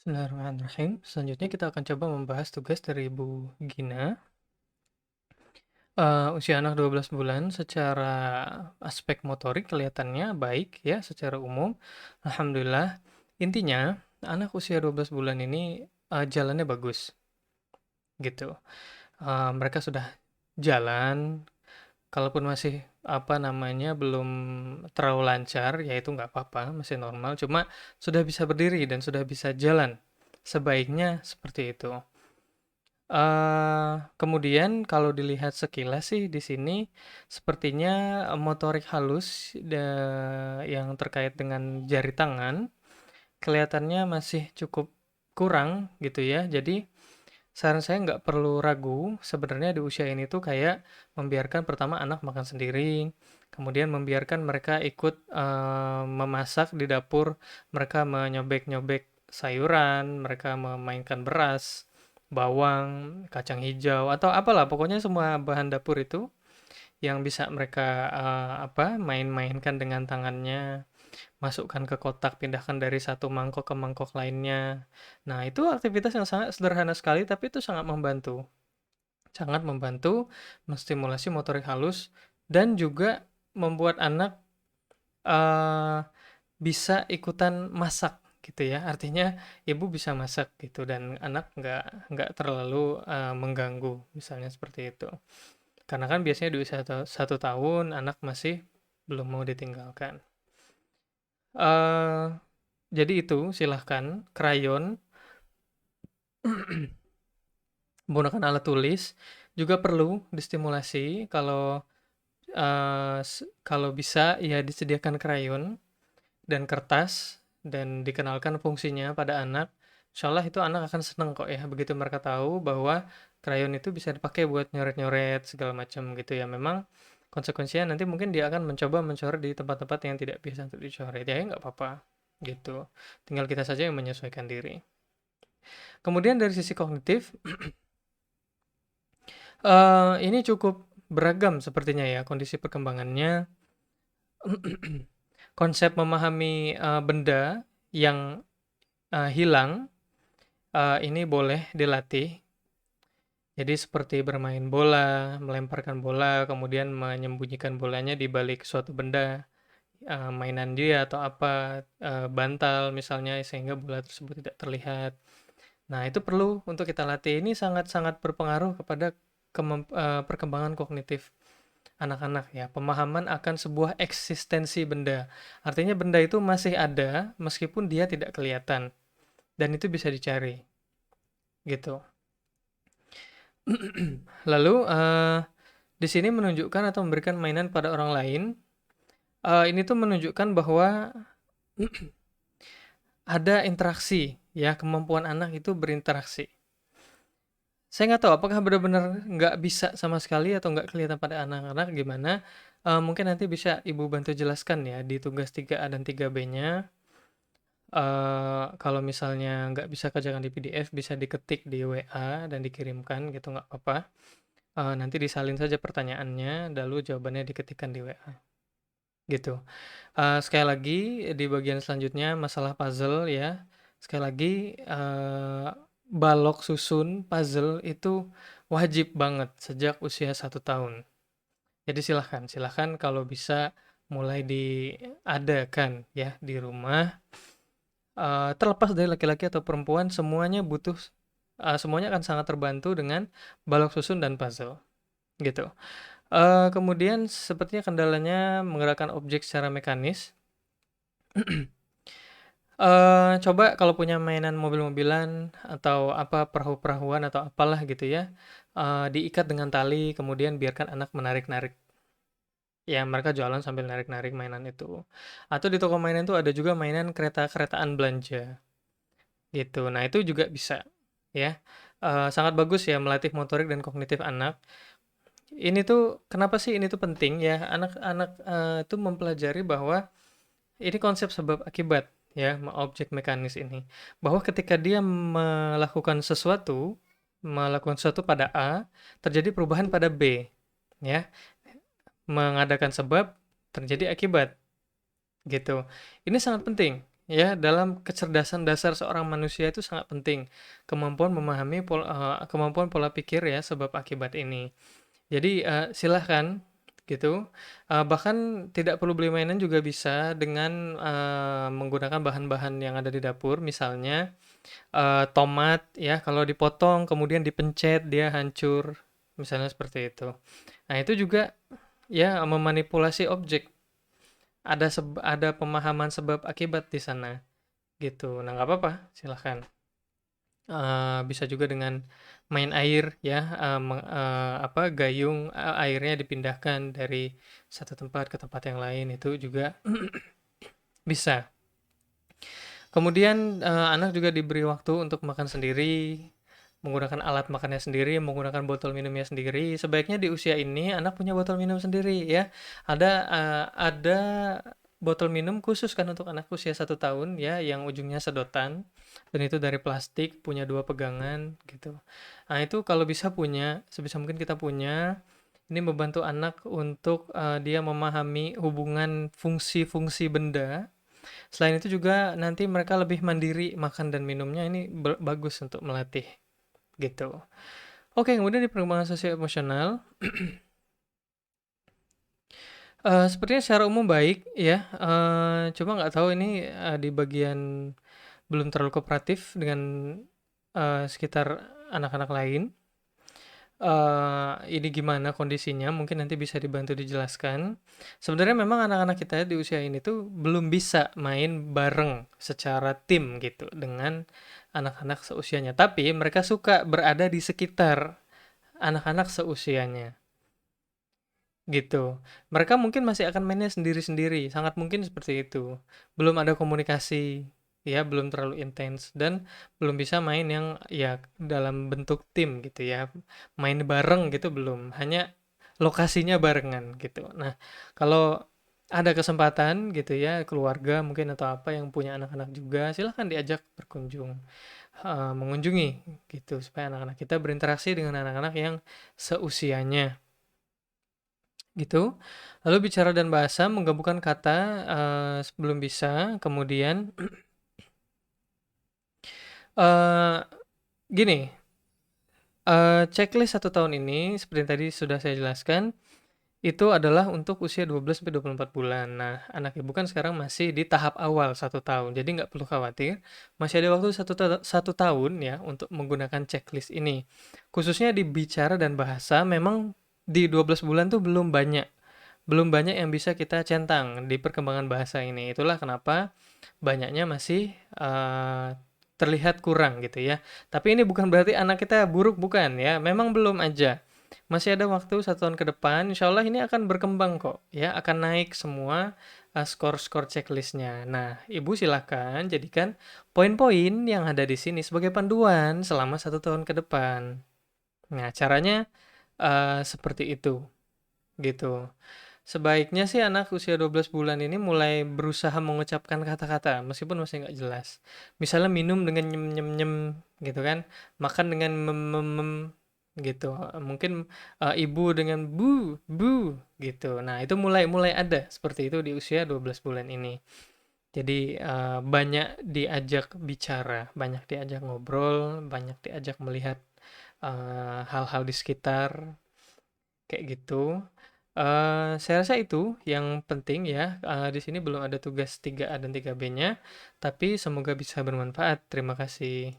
Bismillahirrahmanirrahim. Selanjutnya kita akan coba membahas tugas dari Ibu Gina. Usia anak 12 bulan secara aspek motorik kelihatannya baik ya secara umum. Alhamdulillah. Intinya anak usia 12 bulan ini jalannya bagus gitu. Mereka sudah jalan, kalaupun masih apa namanya belum terlalu lancar, ya itu nggak apa-apa, masih normal. Cuma sudah bisa berdiri dan sudah bisa jalan. Sebaiknya seperti itu. Kemudian kalau dilihat sekilas sih di sini sepertinya motorik halus yang terkait dengan jari tangan kelihatannya masih cukup kurang gitu ya. Jadi saran saya nggak perlu ragu sebenarnya di usia ini tuh kayak membiarkan pertama anak makan sendiri, kemudian membiarkan mereka ikut memasak di dapur, mereka menyobek-nyobek sayuran, mereka memainkan beras, bawang, kacang hijau atau apalah pokoknya semua bahan dapur itu yang bisa mereka main-mainkan dengan tangannya, masukkan ke kotak, pindahkan dari satu mangkok ke mangkok lainnya. Nah, itu aktivitas yang sangat sederhana sekali tapi itu sangat membantu. Sangat membantu menstimulasi motorik halus dan juga membuat anak eh, bisa ikutan masak gitu ya. Artinya ibu bisa masak gitu dan anak nggak terlalu mengganggu misalnya seperti itu. Karena kan biasanya di usia satu tahun anak masih belum mau ditinggalkan. eh jadi itu silahkan krayon menggunakan alat tulis juga perlu distimulasi kalau bisa ya disediakan krayon dan kertas dan dikenalkan fungsinya pada anak. Insyaallah itu anak akan senang kok ya begitu mereka tahu bahwa krayon itu bisa dipakai buat nyoret-nyoret segala macam gitu ya. Memang konsekuensinya nanti mungkin dia akan mencoba mencoret di tempat-tempat yang tidak biasa untuk dicoret. Ya nggak apa-apa gitu. Tinggal kita saja yang menyesuaikan diri. Kemudian dari sisi kognitif, ini cukup beragam sepertinya ya kondisi perkembangannya. Konsep memahami, benda yang, hilang, ini boleh dilatih. Jadi seperti bermain bola, melemparkan bola, kemudian menyembunyikan bolanya di balik suatu benda, mainan dia atau apa, bantal misalnya sehingga bola tersebut tidak terlihat. Nah, itu perlu untuk kita latih. Ini sangat-sangat berpengaruh kepada perkembangan kognitif anak-anak ya. Pemahaman akan sebuah eksistensi benda. Artinya benda itu masih ada meskipun dia tidak kelihatan dan itu bisa dicari gitu. Lalu di sini menunjukkan atau memberikan mainan pada orang lain. Ini tuh menunjukkan bahwa ada interaksi ya, kemampuan anak itu berinteraksi. Saya nggak tahu apakah benar-benar nggak bisa sama sekali atau nggak kelihatan pada anak-anak gimana. Mungkin nanti bisa Ibu bantu jelaskan ya di tugas 3A dan 3B-nya. Kalau misalnya nggak bisa kerjakan di PDF, bisa diketik di WA dan dikirimkan gitu nggak apa-apa. Nanti disalin saja pertanyaannya, lalu jawabannya diketikkan di WA gitu. Sekali lagi di bagian selanjutnya masalah puzzle ya. Sekali lagi balok susun puzzle itu wajib banget sejak usia 1 tahun. Jadi silahkan, silahkan kalau bisa mulai diadakan ya di rumah. Terlepas dari laki-laki atau perempuan, semuanya akan sangat terbantu dengan balok susun dan puzzle gitu. Kemudian sepertinya kendalanya menggerakkan objek secara mekanis. Coba kalau punya mainan mobil-mobilan atau apa, perahu-perahuan atau apalah gitu ya, diikat dengan tali kemudian biarkan anak menarik-narik. Ya mereka jualan sambil narik-narik mainan itu. Atau di toko mainan itu ada juga mainan kereta-keretaan belanja, gitu. Nah itu juga bisa ya, sangat bagus ya melatih motorik dan kognitif anak. Ini tuh kenapa sih ini tuh penting ya, anak-anak, tuh mempelajari bahwa ini konsep sebab akibat ya, objek mekanis ini. Bahwa ketika dia melakukan sesuatu pada A, terjadi perubahan pada B, ya. Mengadakan sebab, terjadi akibat, gitu. Ini sangat penting. ya, dalam kecerdasan dasar seorang manusia itu sangat penting, kemampuan pola pikir ya, sebab akibat ini. Jadi, silahkan gitu, bahkan tidak perlu beli mainan juga bisa dengan, menggunakan bahan-bahan yang ada di dapur, misalnya, tomat ya, kalau dipotong kemudian dipencet dia hancur, misalnya seperti itu. Nah, itu juga ya memanipulasi objek, ada pemahaman sebab akibat di sana, gitu. Nah, nggak apa-apa, silahkan. Bisa juga dengan main air ya, gayung, airnya dipindahkan dari satu tempat ke tempat yang lain, itu juga bisa. Kemudian, anak juga diberi waktu untuk makan sendiri, menggunakan alat makannya sendiri, menggunakan botol minumnya sendiri. Sebaiknya di usia ini anak punya botol minum sendiri ya. Ada botol minum khusus kan untuk anak usia 1 tahun ya, yang ujungnya sedotan, dan itu dari plastik, punya 2 pegangan gitu. Nah, itu kalau bisa punya, sebisa mungkin kita punya, ini membantu anak untuk, dia memahami hubungan fungsi-fungsi benda. Selain itu juga nanti mereka lebih mandiri makan dan minumnya, ini bagus untuk melatih, gitu. Oke, kemudian di perkembangan sosial emosional, sepertinya secara umum baik ya, cuma nggak tahu ini, di bagian belum terlalu kooperatif dengan, sekitar anak-anak lain. Ini gimana kondisinya, mungkin nanti bisa dibantu dijelaskan. Sebenarnya memang anak-anak kita di usia ini tuh belum bisa main bareng secara tim gitu dengan anak-anak seusianya, tapi mereka suka berada di sekitar anak-anak seusianya, gitu. Mereka mungkin masih akan mainnya sendiri-sendiri, sangat mungkin seperti itu. Belum ada komunikasi, ya, belum terlalu intens, dan belum bisa main yang ya dalam bentuk tim gitu ya. Main bareng gitu belum, hanya lokasinya barengan gitu. Nah, kalau ada kesempatan gitu ya, keluarga mungkin atau apa yang punya anak-anak juga, silahkan diajak berkunjung, mengunjungi gitu, supaya anak-anak kita berinteraksi dengan anak-anak yang seusianya. Gitu. Lalu bicara dan bahasa menggabungkan kata, belum bisa, kemudian, eee, gini, checklist 1 tahun ini seperti yang tadi sudah saya jelaskan, itu adalah untuk usia 12 sampai 24 bulan. Nah, anak Ibu kan sekarang masih di tahap awal 1 tahun, jadi nggak perlu khawatir, masih ada waktu 1 tahun ya untuk menggunakan checklist ini. Khususnya di bicara dan bahasa memang di 12 bulan tuh belum banyak yang bisa kita centang di perkembangan bahasa ini. Itulah kenapa banyaknya masih, terlihat kurang gitu ya. Tapi ini bukan berarti anak kita buruk, bukan ya, memang belum aja. Masih ada waktu 1 tahun ke depan, insya Allah ini akan berkembang kok ya, akan naik semua, skor-skor checklist-nya. Nah, Ibu silakan jadikan poin-poin yang ada di sini sebagai panduan selama 1 tahun ke depan. Nah, caranya, seperti itu, gitu. Sebaiknya sih anak usia 12 bulan ini mulai berusaha mengucapkan kata-kata, meskipun masih nggak jelas. Misalnya minum dengan nyem nyem nyem gitu kan, makan dengan mem mem mem gitu. Mungkin ibu dengan bu bu gitu. Nah, itu mulai mulai ada seperti itu di usia 12 bulan ini. Jadi banyak diajak bicara, banyak diajak ngobrol, banyak diajak melihat hal-hal di sekitar, kayak gitu. Saya rasa itu yang penting ya, di sini belum ada tugas 3A dan 3B-nya, tapi semoga bisa bermanfaat. Terima kasih.